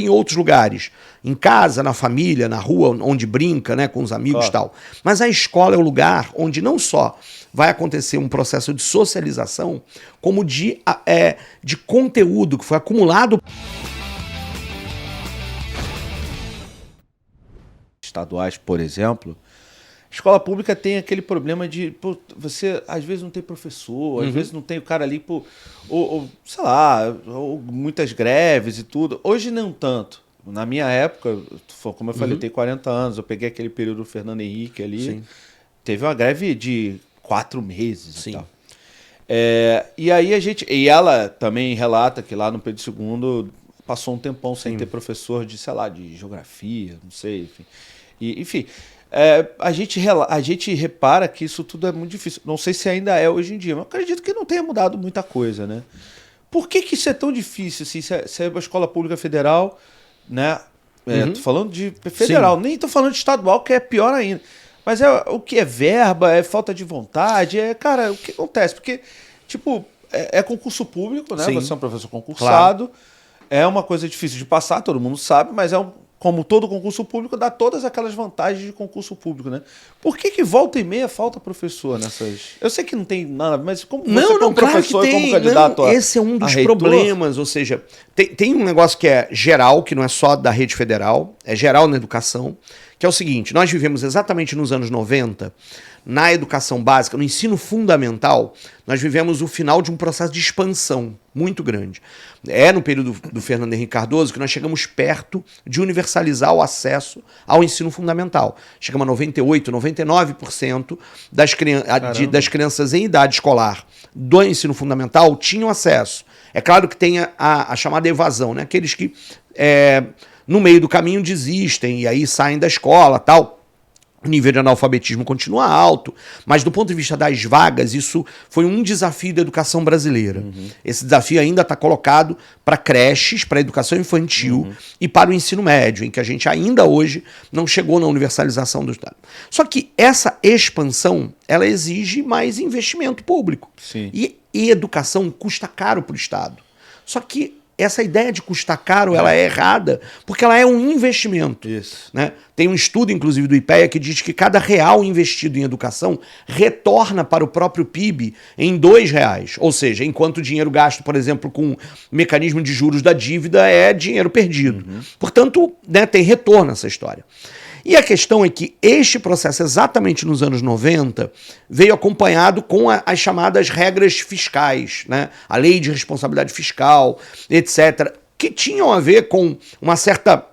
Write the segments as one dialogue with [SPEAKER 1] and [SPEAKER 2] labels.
[SPEAKER 1] em outros lugares. Em casa, na família, na rua, onde brinca, né, com os amigos e tal. Mas a escola é o lugar onde não só vai acontecer um processo de socialização, como de conteúdo que foi acumulado.
[SPEAKER 2] Estaduais, por exemplo, escola pública tem aquele problema de você às vezes não tem professor, às vezes não tem o cara ali, ou sei lá, ou muitas greves e tudo. Hoje não tanto. Na minha época, como eu falei, eu tenho 40 anos, eu peguei aquele período do Fernando Henrique ali, Sim. Teve uma greve de 4 meses
[SPEAKER 1] Sim.
[SPEAKER 2] e tal. E aí e ela também relata que lá no Pedro II passou um tempão sem ter professor de, sei lá, de geografia, não sei, enfim. A gente repara que isso tudo é muito difícil. Não sei se ainda é hoje em dia, mas eu acredito que não tenha mudado muita coisa, né? Por que isso é tão difícil? Assim, se é uma escola pública federal, né? Tô falando de federal, Sim. Nem tô falando de estadual, que é pior ainda. Mas o que é verba, é falta de vontade, cara, o que acontece? Porque, tipo, é concurso público, né? Sim. Você é um professor concursado, claro. É uma coisa difícil de passar, todo mundo sabe, mas como todo concurso público, dá todas aquelas vantagens de concurso público, né? Por que volta e meia falta professor nessas... Eu sei que não tem nada, mas como você como professor e como candidato
[SPEAKER 1] esse é um dos problemas, ou seja, tem um negócio que é geral, que não é só da rede federal, é geral na educação, que é o seguinte, nós vivemos exatamente nos anos 90, na educação básica, no ensino fundamental, nós vivemos o final de um processo de expansão muito grande. É no período do Fernando Henrique Cardoso que nós chegamos perto de universalizar o acesso ao ensino fundamental. Chegamos a 98%, 99% das crianças em idade escolar do ensino fundamental tinham acesso. É claro que tem a chamada evasão, né? Aqueles que no meio do caminho desistem e aí saem da escola, tal. O nível de analfabetismo continua alto, mas do ponto de vista das vagas, isso foi um desafio da educação brasileira. Esse desafio ainda está colocado para creches, para a educação infantil e para o ensino médio, em que a gente ainda hoje não chegou na universalização do Estado. Só que essa expansão, ela exige mais investimento público.
[SPEAKER 2] Sim.
[SPEAKER 1] E educação custa caro para o Estado. Só que essa ideia de custar caro, ela é errada, porque ela é um investimento.
[SPEAKER 2] Isso.
[SPEAKER 1] Né? Tem um estudo, inclusive, do IPEA que diz que cada real investido em educação retorna para o próprio PIB em R$2. Ou seja, enquanto o dinheiro gasto, por exemplo, com mecanismo de juros da dívida é dinheiro perdido. Portanto, né, tem retorno essa história. E a questão é que este processo, exatamente nos anos 90, veio acompanhado com as chamadas regras fiscais, né? A lei de responsabilidade fiscal, etc., que tinham a ver com uma certa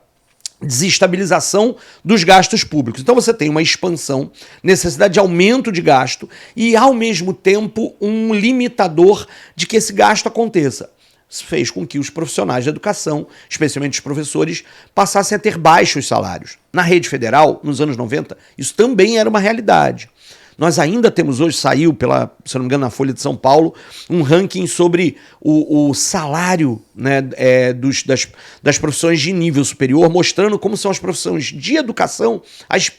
[SPEAKER 1] desestabilização dos gastos públicos. Então você tem uma expansão, necessidade de aumento de gasto e, ao mesmo tempo, um limitador de que esse gasto aconteça. Isso fez com que os profissionais da educação, especialmente os professores, passassem a ter baixos salários. Na rede federal, nos anos 90, isso também era uma realidade. Nós ainda temos hoje, saiu, se não me engano, na Folha de São Paulo, um ranking sobre o salário, né, das profissões de nível superior, mostrando como são as profissões de educação as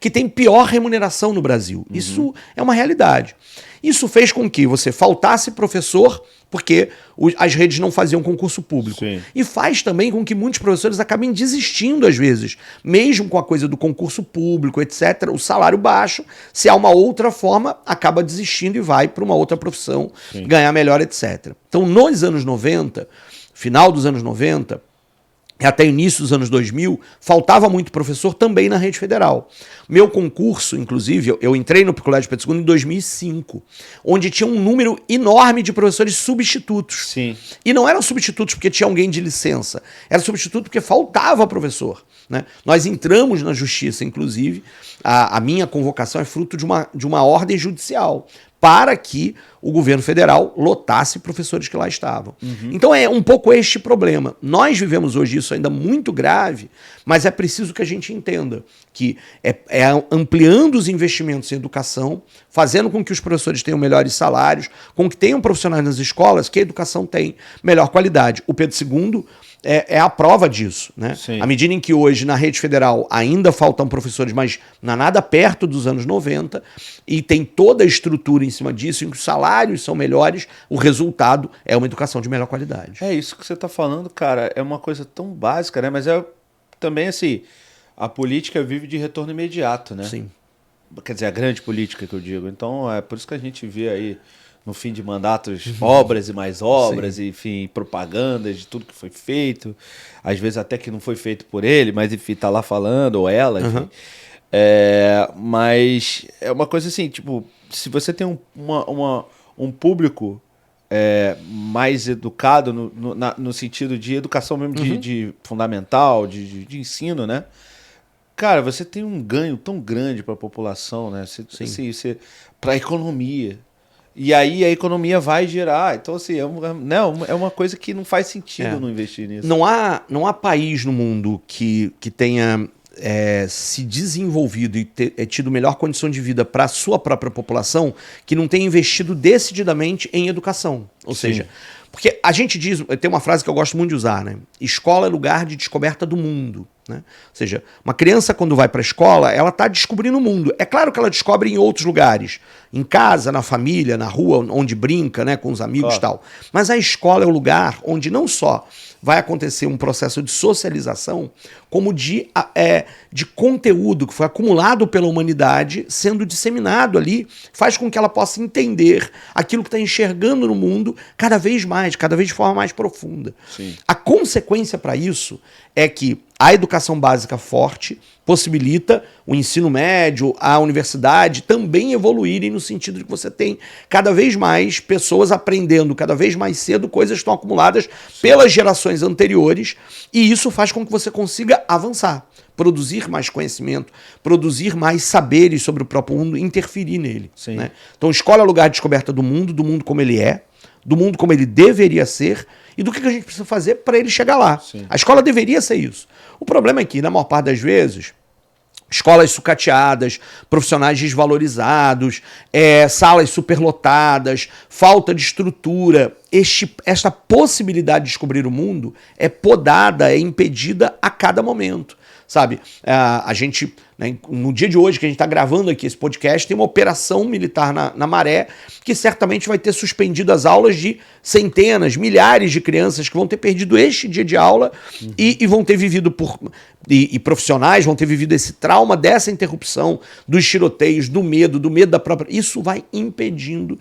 [SPEAKER 1] que têm pior remuneração no Brasil. Isso é uma realidade. Isso fez com que você faltasse professor, porque as redes não faziam concurso público.
[SPEAKER 2] Sim.
[SPEAKER 1] E faz também com que muitos professores acabem desistindo, às vezes, mesmo com a coisa do concurso público, etc., o salário baixo, se há uma outra forma, acaba desistindo e vai para uma outra profissão,
[SPEAKER 2] Sim.
[SPEAKER 1] ganhar melhor, etc. Então, nos anos 90, final dos anos 90, até o início dos anos 2000, faltava muito professor também na rede federal. Meu concurso, inclusive, eu entrei no Colégio Pedro II em 2005, onde tinha um número enorme de professores substitutos.
[SPEAKER 2] Sim.
[SPEAKER 1] E não eram substitutos porque tinha alguém de licença, era substituto porque faltava professor. Né? Nós entramos na justiça, inclusive, a minha convocação é fruto de uma ordem judicial, para que o governo federal lotasse professores que lá estavam. Então é um pouco este problema. Nós vivemos hoje isso ainda muito grave, mas é preciso que a gente entenda que é ampliando os investimentos em educação, fazendo com que os professores tenham melhores salários, com que tenham profissionais nas escolas, que a educação tem melhor qualidade. O Pedro II é a prova disso, né?
[SPEAKER 2] Sim.
[SPEAKER 1] À medida em que hoje na rede federal ainda faltam professores, mas não é nada perto dos anos 90, e tem toda a estrutura em cima disso, em que os salários são melhores, o resultado é uma educação de melhor qualidade.
[SPEAKER 2] É isso que você está falando, cara, é uma coisa tão básica, né? Mas é também assim, a política vive de retorno imediato, né?
[SPEAKER 1] Sim.
[SPEAKER 2] Quer dizer, a grande política que eu digo. Então, é por isso que a gente vê aí, no fim de mandatos, obras e mais obras, e, enfim, propagandas de tudo que foi feito. Às vezes até que não foi feito por ele, mas, enfim, tá lá falando, ou ela, enfim. Mas é uma coisa assim, tipo, se você tem um público mais educado, no sentido de educação mesmo, de fundamental, de ensino, né? Cara, você tem um ganho tão grande para a população, né? Para a economia. E aí a economia vai gerar. Então, assim, é uma coisa que não faz sentido não investir nisso.
[SPEAKER 1] Não há país no mundo que tenha se desenvolvido e tido melhor condição de vida para a sua própria população que não tenha investido decididamente em educação. Ou seja, porque a gente diz, tem uma frase que eu gosto muito de usar, né? Escola é lugar de descoberta do mundo. Né? Ou seja, uma criança quando vai para a escola, ela está descobrindo o mundo. É claro que ela descobre em outros lugares, em casa, na família, na rua, onde brinca, né, com os amigos e tal. Mas a escola é o lugar onde não só vai acontecer um processo de socialização, como de conteúdo que foi acumulado pela humanidade, sendo disseminado ali, faz com que ela possa entender aquilo que está enxergando no mundo cada vez mais, cada vez de forma mais profunda.
[SPEAKER 2] Sim.
[SPEAKER 1] A consequência para isso é que a educação básica forte possibilita o ensino médio, a universidade também evoluírem no sentido de que você tem cada vez mais pessoas aprendendo cada vez mais cedo coisas que estão acumuladas pelas gerações anteriores, e isso faz com que você consiga avançar, produzir mais conhecimento, produzir mais saberes sobre o próprio mundo, interferir nele. Né? Então, escola é lugar de descoberta do mundo como ele é, do mundo como ele deveria ser, e do que a gente precisa fazer para ele chegar lá.
[SPEAKER 2] Sim.
[SPEAKER 1] A escola deveria ser isso. O problema é que, na maior parte das vezes, escolas sucateadas, profissionais desvalorizados, salas superlotadas, falta de estrutura, esta possibilidade de descobrir o mundo é podada, é impedida a cada momento. Sabe, a gente, né, no dia de hoje que a gente está gravando aqui esse podcast, tem uma operação militar na Maré que certamente vai ter suspendido as aulas de centenas, milhares de crianças que vão ter perdido este dia de aula e vão ter vivido e profissionais vão ter vivido esse trauma dessa interrupção, dos tiroteios, do medo da própria... Isso vai impedindo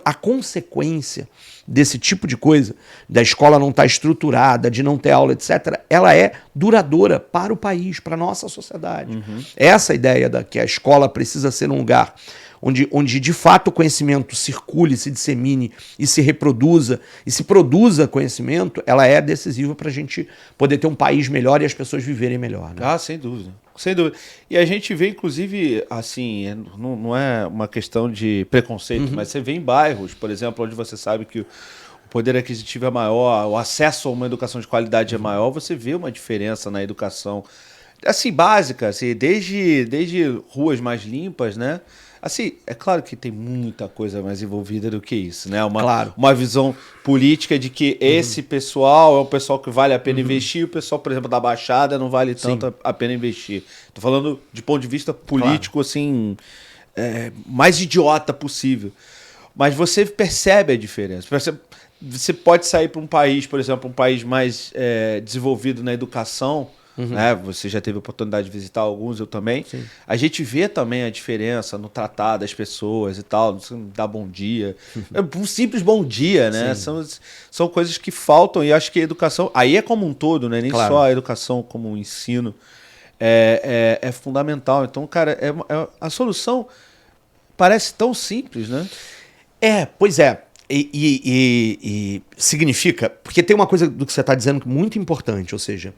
[SPEAKER 1] a consequência desse tipo de coisa, da escola não estar estruturada, de não ter aula, etc., ela é duradoura para o país, para a nossa sociedade. Essa ideia que a escola precisa ser um lugar onde de fato o conhecimento circule, se dissemine e se reproduza e se produza conhecimento, ela é decisiva para a gente poder ter um país melhor e as pessoas viverem melhor. Né?
[SPEAKER 2] Ah, sem dúvida. Sem dúvida. E a gente vê, inclusive, assim, não é uma questão de preconceito, mas você vê em bairros, por exemplo, onde você sabe que o poder aquisitivo é maior, o acesso a uma educação de qualidade é maior, você vê uma diferença na educação, assim, básica, assim, desde ruas mais limpas, né? Assim, é claro que tem muita coisa mais envolvida do que isso, né? Uma visão política de que esse pessoal é o pessoal que vale a pena investir, e o pessoal, por exemplo, da Baixada não vale tanto a pena investir. Tô falando de ponto de vista político, assim, mais idiota possível. Mas você percebe a diferença. Você pode sair para um país, por exemplo, um país mais desenvolvido na educação, né? Você já teve a oportunidade de visitar alguns, eu também.
[SPEAKER 1] Sim.
[SPEAKER 2] A gente vê também a diferença no tratar das pessoas e tal, dar bom dia. Um simples bom dia, né? São coisas que faltam e acho que a educação... Aí é como um todo, né? Nem só a educação como o ensino é fundamental. Então, cara, a solução parece tão simples, né?
[SPEAKER 1] Pois é. E significa... Porque tem uma coisa do que você está dizendo muito importante, ou seja...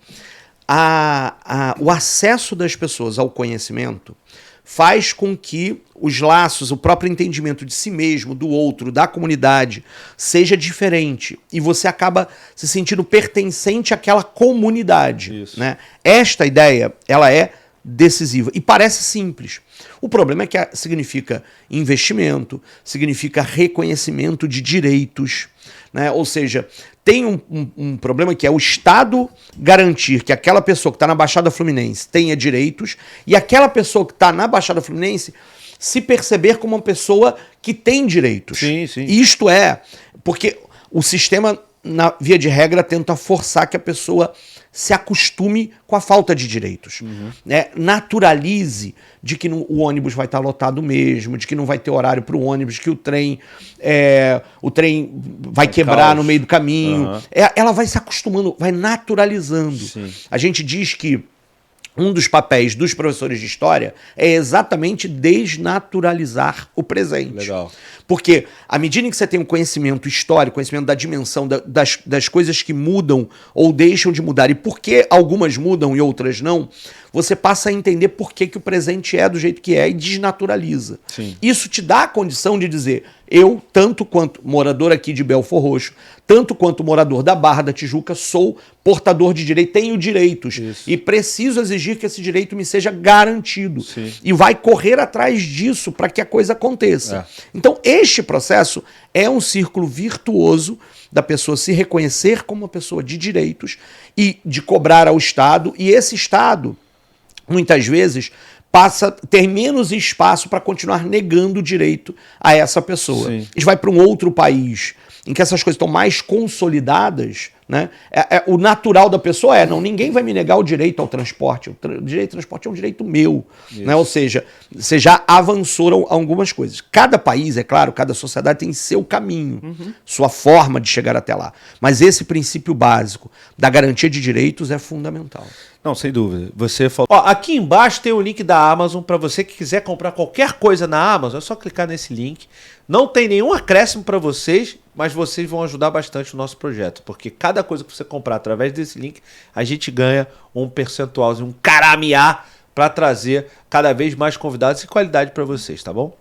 [SPEAKER 1] O acesso das pessoas ao conhecimento faz com que os laços, o próprio entendimento de si mesmo, do outro, da comunidade, seja diferente. E você acaba se sentindo pertencente àquela comunidade. Né? Esta ideia, ela é decisiva e parece simples. O problema é que significa investimento, significa reconhecimento de direitos. né? Ou seja, tem um problema que é o Estado garantir que aquela pessoa que está na Baixada Fluminense tenha direitos e aquela pessoa que está na Baixada Fluminense se perceber como uma pessoa que tem direitos.
[SPEAKER 2] Sim, sim.
[SPEAKER 1] Isto é, porque o sistema, na via de regra, tenta forçar que a pessoa se acostume com a falta de direitos. Né? Naturalize de que o ônibus vai estar lotado mesmo, de que não vai ter horário para o ônibus, que o trem vai quebrar
[SPEAKER 2] caos
[SPEAKER 1] no meio do caminho. Ela vai se acostumando, vai naturalizando.
[SPEAKER 2] Sim.
[SPEAKER 1] A gente diz que um dos papéis dos professores de história é exatamente desnaturalizar o presente.
[SPEAKER 2] Legal.
[SPEAKER 1] Porque à medida em que você tem um conhecimento histórico, conhecimento da dimensão das coisas que mudam ou deixam de mudar e por que algumas mudam e outras não, você passa a entender por que o presente é do jeito que é e desnaturaliza.
[SPEAKER 2] Sim.
[SPEAKER 1] Isso te dá a condição de dizer, eu, tanto quanto morador aqui de Belfor Roxo, tanto quanto morador da Barra da Tijuca, sou portador de direito, tenho direitos.
[SPEAKER 2] Isso.
[SPEAKER 1] E preciso exigir que esse direito me seja garantido.
[SPEAKER 2] Sim.
[SPEAKER 1] E vai correr atrás disso para que a coisa aconteça. Então, este processo é um círculo virtuoso da pessoa se reconhecer como uma pessoa de direitos e de cobrar ao Estado. E esse Estado, muitas vezes, passa a ter menos espaço para continuar negando o direito a essa pessoa.
[SPEAKER 2] Sim.
[SPEAKER 1] A gente vai para um outro país em que essas coisas estão mais consolidadas, né? O natural da pessoa não, ninguém vai me negar o direito ao transporte. O direito ao transporte é um direito meu. Né? Ou seja, você já avançou algumas coisas. Cada país, é claro, cada sociedade tem seu caminho, sua forma de chegar até lá. Mas esse princípio básico da garantia de direitos é fundamental.
[SPEAKER 2] Não, sem dúvida. Você falou. Ó, aqui embaixo tem o link da Amazon para você que quiser comprar qualquer coisa na Amazon. É só clicar nesse link. Não tem nenhum acréscimo para vocês, mas vocês vão ajudar bastante o nosso projeto, porque cada coisa que você comprar através desse link, a gente ganha um percentualzinho, um caramiá para trazer cada vez mais convidados e qualidade para vocês, tá bom?